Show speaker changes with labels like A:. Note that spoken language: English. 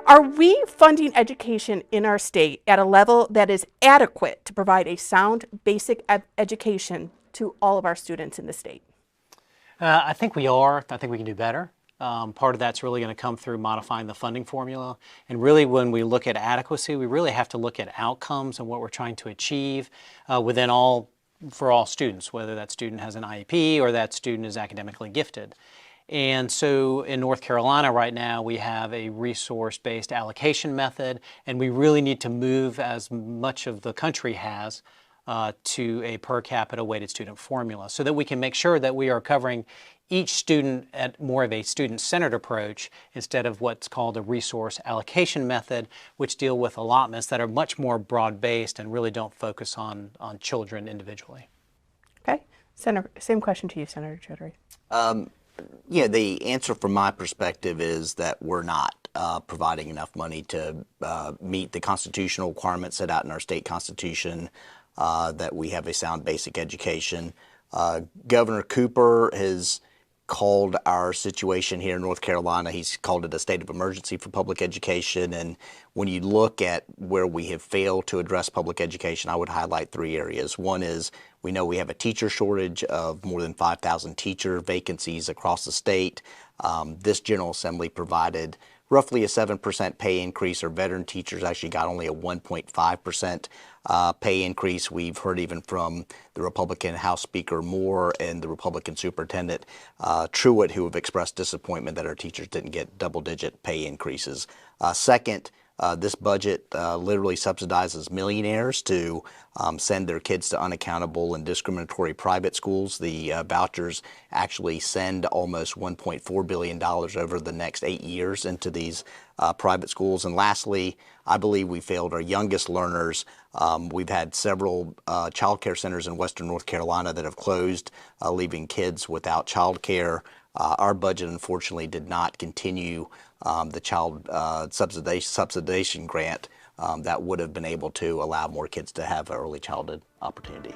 A: Are we funding education in our state at a level that is adequate to provide a sound basic education to all of our students in the state?
B: I think we are. I think we can do better. Part of that's really going to come through modifying the funding formula. And really, when we look at adequacy, we really have to look at outcomes and what we're trying to achieve for all students, whether that student has an IEP or that student is academically gifted. And so in North Carolina right now, we have a resource-based allocation method, and we really need to move, as much of the country has, to a per capita weighted student formula so that we can make sure that we are covering each student at more of a student-centered approach instead of what's called a resource allocation method, which deal with allotments that are much more broad-based and really don't focus on children individually.
A: Okay. Senator, same question to you, Senator Chaudhary.
C: Yeah, the answer from my perspective is that we're not providing enough money to meet the constitutional requirements set out in our state constitution, that we have a sound basic education. Governor Cooper has called our situation here in North Carolina, he's called it a state of emergency for public education. And when you look at where we have failed to address public education, I would highlight three areas. One is we know we have a teacher shortage of more than 5,000 teacher vacancies across the state. This General Assembly provided roughly a 7% pay increase. Our veteran teachers actually got only a 1.5% pay increase. We've heard even from the Republican House Speaker Moore and the Republican Superintendent Truitt, who have expressed disappointment that our teachers didn't get double-digit pay increases. Second, this budget literally subsidizes millionaires to send their kids to unaccountable and discriminatory private schools. The vouchers actually send almost $1.4 billion over the next 8 years into these private schools. And lastly, I believe we failed our youngest learners. We've had several child care centers in Western North Carolina that have closed, leaving kids without child care. Our budget, unfortunately, did not continue the child subsidization grant that would have been able to allow more kids to have early childhood opportunity.